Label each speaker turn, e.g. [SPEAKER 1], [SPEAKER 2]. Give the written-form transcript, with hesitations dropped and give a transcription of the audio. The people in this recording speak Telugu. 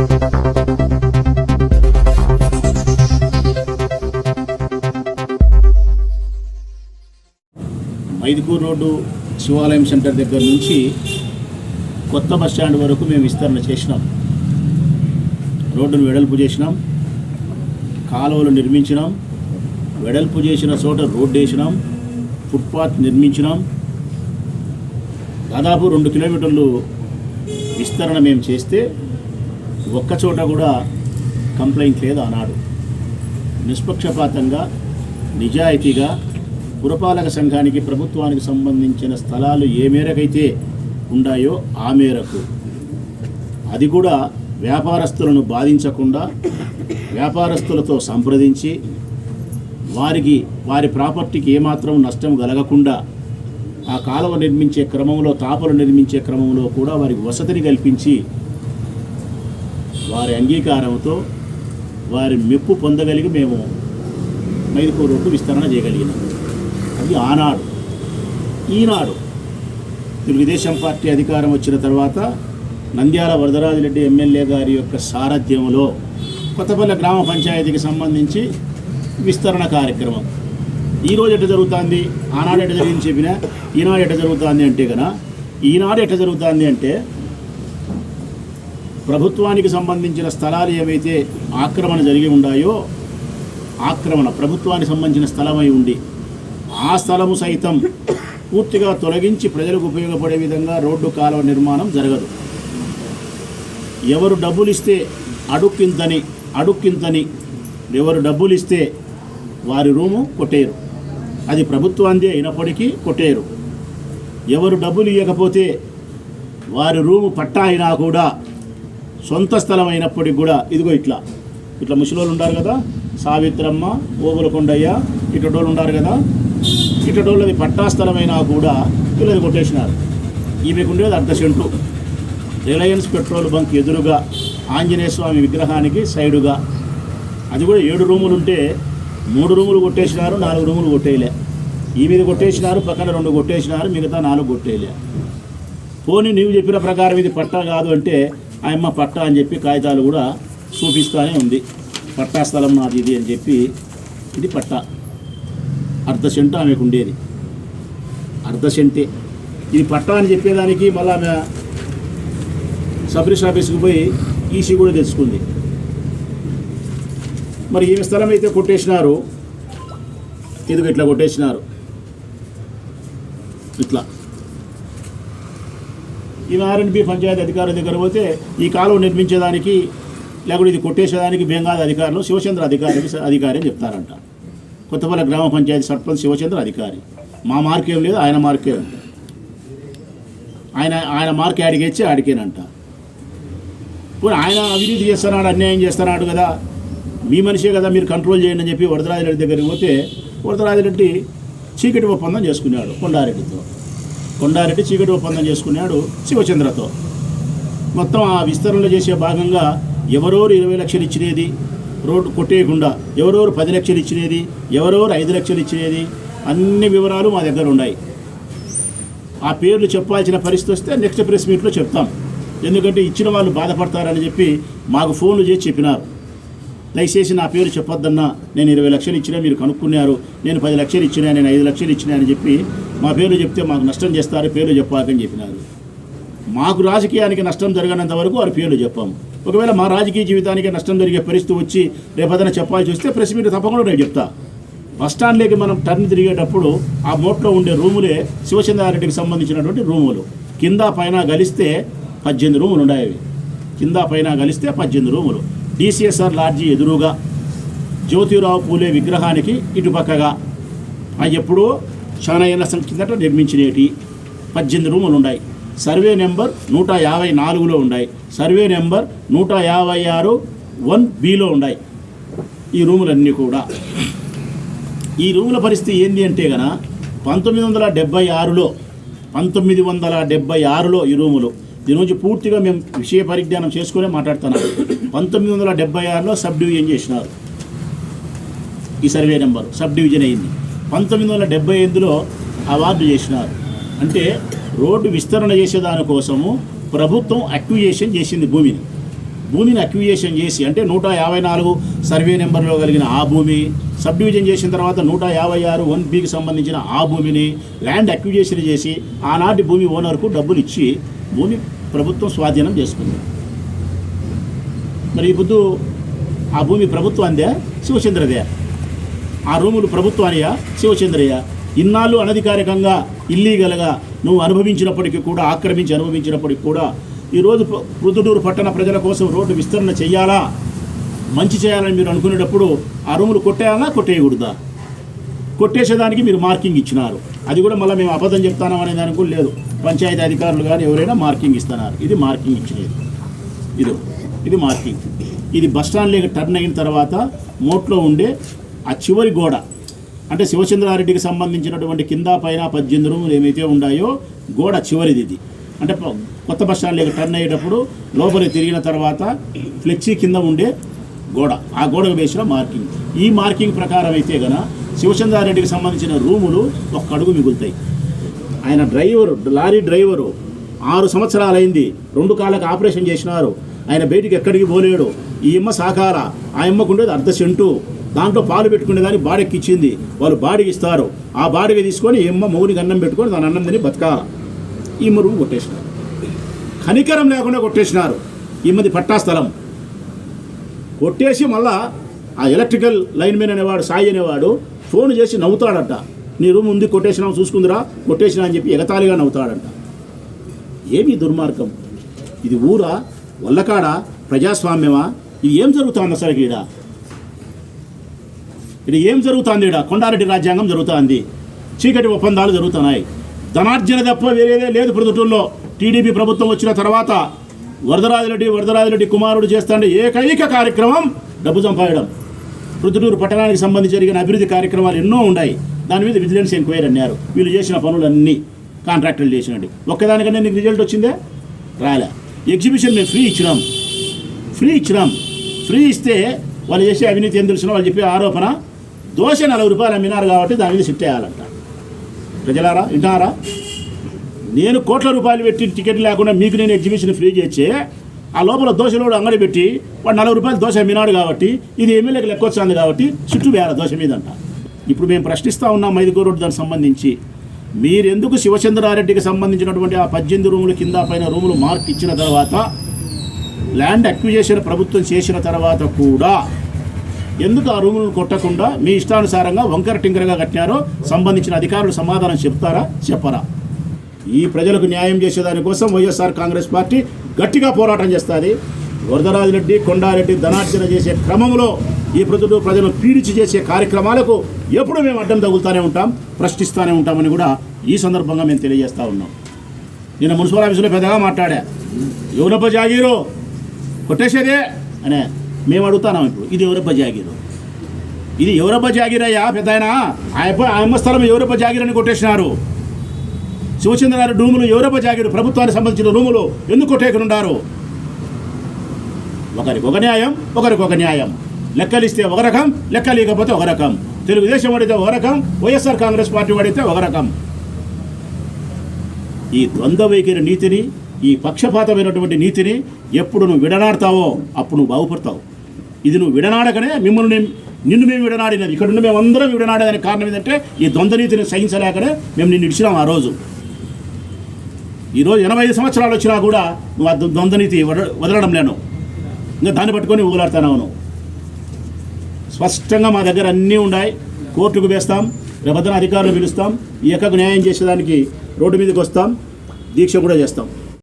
[SPEAKER 1] మైదుకూరు రోడ్డు శివాలయం సెంటర్ దగ్గర నుంచి కొత్త బస్టాండ్ వరకు మేము విస్తరణ చేసినాం. రోడ్డును వెడల్పు చేసినాం, కాలువలు నిర్మించినాం, వెడల్పు చేసిన చోట రోడ్డు వేసినాం, ఫుట్పాత్ నిర్మించినాం. దాదాపు 2 కిలోమీటర్లు విస్తరణ మేము చేస్తే ఒక్కచోట కూడా కంప్లైంట్ లేదు. ఆనాడు నిష్పక్షపాతంగా నిజాయితీగా పురపాలక సంఘానికి ప్రభుత్వానికి సంబంధించిన స్థలాలు ఏ మేరకైతే ఉన్నాయో ఆ మేరకు, అది కూడా వ్యాపారస్తులను బాధించకుండా వ్యాపారస్తులతో సంప్రదించి వారి ప్రాపర్టీకి ఏమాత్రం నష్టం కలగకుండా ఆ కాలువ నిర్మించే క్రమంలో, తాపలు నిర్మించే క్రమంలో కూడా వారికి వసతిని కల్పించి వారి అంగీకారంతో వారి మెప్పు పొందగలిగి మేము మైదుకూరు రోడ్డు విస్తరణ చేయగలిగినాం. అది ఆనాడు. ఈనాడు తెలుగుదేశం పార్టీ అధికారం వచ్చిన తర్వాత నంద్యాల వరదరాజిరెడ్డి ఎమ్మెల్యే గారి యొక్క సారథ్యంలో కొత్తపల్లి గ్రామ పంచాయతీకి సంబంధించి విస్తరణ కార్యక్రమం ఈరోజు ఎట్లా జరుగుతుంది, ఆనాడు ఎట్లా జరిగింది చెప్పినా ఈనాడు ఎట్లా జరుగుతుంది అంటే కనుక, ఈనాడు ఎట్లా జరుగుతుంది అంటే ప్రభుత్వానికి సంబంధించిన స్థలాలు ఏవైతే ఆక్రమణ జరిగి ఉన్నాయో, ఆక్రమణ ప్రభుత్వానికి సంబంధించిన స్థలమై ఉండి ఆ స్థలము సైతం పూర్తిగా తొలగించి ప్రజలకు ఉపయోగపడే విధంగా రోడ్డు కాలువ నిర్మాణం జరగదు. ఎవరు డబ్బులు ఇస్తే అడుక్కింతని ఎవరు డబ్బులు ఇస్తే వారి రూము కొట్టేరు. అది ప్రభుత్వాందే అయినప్పటికీ కొట్టేరు. ఎవరు డబ్బులు ఇవ్వకపోతే వారి రూము పట్టా అయినా కూడా, సొంత స్థలం అయినప్పటికి కూడా, ఇదిగో ఇట్లా ముసలోళ్ళు ఉంటారు కదా, సావిత్రమ్మ, ఓబులకొండయ్య, ఇటోళ్ళు ఉంటారు కదా, ఇటోళ్ళది పట్టా స్థలమైనా కూడా వీళ్ళది కొట్టేసినారు. ఈమెకుండేది 1/2 సెంటు రిలయన్స్ పెట్రోల్ బంక్ ఎదురుగా ఆంజనేయ స్వామి విగ్రహానికి సైడుగా. అది కూడా 7 రూములు ఉంటే 3 రూములు కొట్టేసినారు, 4 రూములు కొట్టేయలే. ఈ మీద కొట్టేసినారు, పక్కన 2 కొట్టేసినారు, మిగతా 4 కొట్టేయలే. పోనీ నీవు చెప్పిన ప్రకారం ఇది పట్టా కాదు అంటే ఆయమ్మ పట్టా అని చెప్పి కాగితాలు కూడా చూపిస్తూనే ఉంది. పట్టా స్థలం నాది ఇది అని చెప్పి, ఇది పట్టా 1/2 సెంటు ఆమెకు ఉండేది, 1/2 సెంటే. ఇది పట్టా అని చెప్పేదానికి మళ్ళీ ఆమె సబ్ రిజిస్టర్ ఆఫీస్కి పోయి ఈసీ కూడా తెచ్చుకుంది. మరి ఈ స్థలం అయితే కొట్టేసినారు, ఇదిగో ఇట్లా కొట్టేసినారు. ఇట్లా ఈ ఆర్ఎండ్బి పంచాయతీ అధికారుల దగ్గర పోతే ఈ కాలువ నిర్మించేదానికి లేకపోతే ఇది కొట్టేసేదానికి బెంగాల్ అధికారులు శివచంద్ర అధికారి అని చెప్తారంట. కొత్తపల్లి గ్రామ పంచాయతీ సర్పంచ్ శివచంద్ర అధికారి. మా మార్కేం లేదు, ఆయన మార్కే ఉంది. ఆయన మార్కే అడిగేచ్చి అడిగేనంట. ఆయన అవినీతి చేస్తున్నాడు, అన్యాయం చేస్తున్నాడు కదా, మీ మనిషే కదా, మీరు కంట్రోల్ చేయండి అని చెప్పి వరదరాజిరెడ్డి దగ్గరికి పోతే వరదరాజిరెడ్డి చీకటి ఒప్పందం చేసుకున్నాడు కొండారెడ్డి చీకటి ఒప్పందం చేసుకున్నాడు శివచంద్రతో. మొత్తం ఆ విస్తరణలో చేసే భాగంగా ఎవరెవరు 20 లక్షలు ఇచ్చినది రోడ్డు కొట్టేయకుండా, ఎవరెవరు 10 లక్షలు ఇచ్చినది, ఎవరెవరు 5 లక్షలు ఇచ్చినది, అన్ని వివరాలు మా దగ్గర ఉన్నాయి. ఆ పేర్లు చెప్పాల్సిన పరిస్థితి వస్తే నెక్స్ట్ ప్రెస్ మీట్లో చెప్తాం. ఎందుకంటే ఇచ్చిన వాళ్ళు బాధపడతారని చెప్పి మాకు ఫోన్లు చేసి చెప్పినారు. దయచేసి నా పేరు చెప్పొద్దన్నా, నేను 20 లక్షలు ఇచ్చినా మీరు కనుక్కున్నారు, నేను 10 లక్షలు ఇచ్చినా, నేను 5 లక్షలు ఇచ్చినా అని చెప్పి మా పేరు చెప్తే మాకు నష్టం చేస్తారు, పేర్లు చెప్పాకని చెప్పినారు. మాకు రాజకీయానికి నష్టం జరగనంత వరకు వారి పేర్లు చెప్పాము. ఒకవేళ మా రాజకీయ జీవితానికి నష్టం జరిగే పరిస్థితి వచ్చి రేపదన చెప్పాల్సి వస్తే ప్రెస్ మీట్ తప్పకుండా నేను చెప్తా. బస్టాండ్లోకి మనం టర్న్ తిరిగేటప్పుడు ఆ మోట్లో ఉండే రూములే శివచంద్రారెడ్డికి సంబంధించినటువంటి రూములు. కింద పైన కలిస్తే 18 రూములు ఉన్నాయి. కింద పైన కలిస్తే 18 రూములు. DCSR లాడ్జీ ఎదురుగా జ్యోతిరావు పూలే విగ్రహానికి ఇటుపక్కగా అవి ఎప్పుడూ చాలా ఏళ్ళ కిందట నిర్మించినవి 18 రూములు ఉన్నాయి. సర్వే నెంబర్ 154లో ఉన్నాయి. సర్వే నెంబర్ 156 1Bలో ఉన్నాయి ఈ రూములన్నీ కూడా. ఈ రూముల పరిస్థితి ఏంటి అంటే కనుక 1976లో ఈ రూములు, దీని నుంచి పూర్తిగా మేము విషయ పరిజ్ఞానం చేసుకునే మాట్లాడుతున్నాం. 1976లో సబ్ డివిజన్ చేసినారు. ఈ సర్వే నెంబర్ సబ్ డివిజన్ అయింది. 1978లో అవార్డు చేసినారు. అంటే రోడ్డు విస్తరణ చేసేదానికోసము ప్రభుత్వం అక్విజేషన్ చేసింది భూమిని. భూమిని అక్విజిషన్ చేసి, అంటే 154 సర్వే నెంబర్లో కలిగిన ఆ భూమి సబ్ డివిజన్ చేసిన తర్వాత 156 1Bకి సంబంధించిన ఆ భూమిని ల్యాండ్ అక్విజిషన్ చేసి ఆనాటి భూమి ఓనర్కు డబ్బులు ఇచ్చి భూమి ప్రభుత్వం స్వాధీనం చేసుకుంది. మరి ఇప్పుడు ఆ భూమి ప్రభుత్వాందే శివచంద్రదే, ఆ రూములు ప్రభుత్వానియా శివచంద్రయ్య? ఇన్నాళ్ళు అనధికారికంగా ఇల్లీగల్గా నువ్వు అనుభవించినప్పటికీ కూడా, ఆక్రమించి అనుభవించినప్పటికీ కూడా ఈరోజు ప్రొద్దుటూరు పట్టణ ప్రజల కోసం రోడ్డు విస్తరణ చేయాలా, మంచి చేయాలని మీరు అనుకునేటప్పుడు ఆ రూములు కొట్టేయాలా, కొట్టేయకూడదా? కొట్టేసేదానికి మీరు మార్కింగ్ ఇచ్చినారు. అది కూడా మళ్ళీ మేము అబద్ధం చెప్తాను అనే దానికి కూడా లేదు. పంచాయతీ అధికారులు కానీ ఎవరైనా మార్కింగ్ ఇస్తున్నారు. ఇది మార్కింగ్ ఇచ్చినది, ఇది మార్కింగ్. ఇది బస్టాండ్ లేక టర్న్ అయిన తర్వాత మోట్లో ఉండే ఆ చివరి గోడ, అంటే శివచంద్రారెడ్డికి సంబంధించినటువంటి కింద పైన 18 రూములు ఏమైతే ఉన్నాయో గోడ చివరిది ఇది. అంటే కొత్త బస్టాండ్ లేక టర్న్ అయ్యేటప్పుడు లోపలికి తిరిగిన తర్వాత ఫ్లెక్సీ కింద ఉండే గోడ, ఆ గోడకు వేసిన మార్కింగ్. ఈ మార్కింగ్ ప్రకారం అయితే గన శివచంద్రారెడ్డికి సంబంధించిన రూములు ఒక్క అడుగు మిగులుతాయి. ఆయన లారీ డ్రైవరు 6 సంవత్సరాలైంది, 2 కాళ్ళకి ఆపరేషన్ చేసినారు. ఆయన బయటికి ఎక్కడికి పోలేడు. ఈ అమ్మ సాకార, ఆ అమ్మకు ఉండేది 1/2 సెంటు, దాంట్లో పాలు పెట్టుకునేదాన్ని బాడెక్కి ఇచ్చింది. వాళ్ళు బాడికి ఇస్తారు, ఆ బాడికి తీసుకొని ఈ అమ్మ మౌనికి అన్నం పెట్టుకొని దాని అన్నం తిని బతకాల. ఈ రూమ్ కొట్టేసినారు, కనికరం లేకుండా కొట్టేసినారు. ఈమెది పట్టా స్థలం కొట్టేసి మళ్ళా ఆ ఎలక్ట్రికల్ లైన్మెన్ అనేవాడు సాయి అనేవాడు ఫోన్ చేసి నవ్వుతాడట, నీ రూమ్ ఉంది కొట్టేసినావు చూసుకుందిరా, కొట్టేసినా అని చెప్పి ఎగతాళిగా నవ్వుతాడంట. ఏమి దుర్మార్గం! ఇది ఊరా, వల్లకాడ, ప్రజాస్వామ్యమా? ఇది ఏం జరుగుతుంది అసలు? ఇది ఏం జరుగుతుంది? కొండారెడ్డి రాజ్యాంగం జరుగుతుంది, చీకటి ఒప్పందాలు జరుగుతున్నాయి. ధనార్జన తప్ప వేరేదే లేదు ప్రొద్దుటూరులో. టీడీపీ ప్రభుత్వం వచ్చిన తర్వాత వరదరాజిరెడ్డి కుమారుడు చేస్తాండే ఏకైక కార్యక్రమం డబ్బు సంపాదడం. ప్రొద్దుటూరు పట్టణానికి సంబంధించి జరిగిన అభివృద్ధి కార్యక్రమాలు ఎన్నో ఉన్నాయి. దాని మీద విజిలెన్స్ ఎంక్వైరీ అన్నారు. వీళ్ళు చేసిన పనులన్నీ కాంట్రాక్టర్లు చేసినండి. ఒక్కదానికన్నా నీకు రిజల్ట్ వచ్చిందే? రాలే. ఎగ్జిబిషన్ మేము ఫ్రీ ఇచ్చినాం. ఫ్రీ ఇస్తే వాళ్ళు చేసే అవినీతి ఏం తెలిసిన వాళ్ళు చెప్పే ఆరోపణ, దోశ 40 రూపాయలు అమ్మినారు కాబట్టి దాని మీద షిఫ్ట్ చేయాలంట. ప్రజలారా వింటారా? నేను కోట్ల రూపాయలు పెట్టి టికెట్ లేకుండా మీకు నేను ఎగ్జిబిషన్ ఫ్రీ చేస్తే ఆ లోపల దోశలోడు అంగడి పెట్టి వాడు 40 రూపాయలు దోశ అమ్మినాడు కాబట్టి ఇది ఎమ్మెల్యేకి లెక్క వచ్చింది కాబట్టి చుట్టూ వేయాలి దోశ మీదంట. ఇప్పుడు మేము ప్రశ్నిస్తూ ఉన్నాం మైదుకూరు రోడ్డు దానికి సంబంధించి, మీరెందుకు శివచంద్రారెడ్డికి సంబంధించినటువంటి ఆ 18 రూములు కింద పైన రూములు మార్క్ ఇచ్చిన తర్వాత, ల్యాండ్ అక్విజిషన్ ప్రభుత్వం చేసిన తర్వాత కూడా ఎందుకు ఆ రూములను కొట్టకుండా మీ ఇష్టానుసారంగా వంకర టింకరగా కట్టినారో సంబంధించిన అధికారులు సమాధానం చెప్తారా, చెప్పరా? ఈ ప్రజలకు న్యాయం చేసేదానికోసం వైఎస్ఆర్ కాంగ్రెస్ పార్టీ గట్టిగా పోరాటం చేస్తుంది. వరదరాజిరెడ్డి, కొండారెడ్డి ధనార్జన చేసే క్రమంలో ఈ ప్రజలను పీడిచి చేసే కార్యక్రమాలకు ఎప్పుడు మేము అడ్డం తగులుతూనే ఉంటాం, ప్రశ్నిస్తూనే ఉంటామని కూడా ఈ సందర్భంగా మేము తెలియజేస్తూ ఉన్నాం. నిన్న మున్సిపల్ ఆఫీసులో పెద్దగా మాట్లాడా, ఎవరబ్బ జాగీరు కొట్టేసేదే అనే మేము అడుగుతున్నాం. ఇప్పుడు ఇది ఎవరబ్బ జాగీరు? ఇది ఎవరబ్బ జాగీరయ్యా పెద్ద ఆయన? ఆయమ్మ స్థలం ఎవరబ్బ జాగీరని కొట్టేసినారు. శివచంద్రారెడ్డి రూములు ఎవరబ్బ జాగీరు? ప్రభుత్వానికి సంబంధించిన రూములు ఎందుకు కొట్టేయకున్నారు? ఒకరికి ఒక న్యాయం. లెక్కలిస్తే ఒక రకం, లెక్క లేకపోతే ఒక రకం. తెలుగుదేశం వాడితే ఒక రకం, వైఎస్ఆర్ కాంగ్రెస్ పార్టీ వాడితే ఒక రకం. ఈ ద్వంద్వ వైఖరి నీతిని, ఈ పక్షపాతమైనటువంటి నీతిని ఎప్పుడు నువ్వు విడనాడతావో అప్పుడు నువ్వు బాగుపడతావు. ఇది నువ్వు విడనాడకనే నిన్ను మేము విడనాడినది. ఇక్కడ నుండి మేమందరం విడనాడేదానికి కారణం ఏంటంటే ఈ ద్వంద్వ నీతిని సహించలేకనే మేము నిన్ను ఇచ్చినాం ఆ రోజు. ఈరోజు 85 సంవత్సరాలు వచ్చినా కూడా నువ్వు ఆ ద్వంద్వ నీతి వదలడం లేను, ఇంకా దాన్ని పట్టుకొని ఊగులాడుతున్నావు నువ్వు. స్పష్టంగా మా దగ్గర అన్నీ ఉన్నాయి. కోర్టుకు వేస్తాం, రేపొద్దున అధికారులు పిలుస్తాం, ఈ ఎక్కకు న్యాయం చేసేదానికి రోడ్డు మీదకి వస్తాం, దీక్ష కూడా చేస్తాం.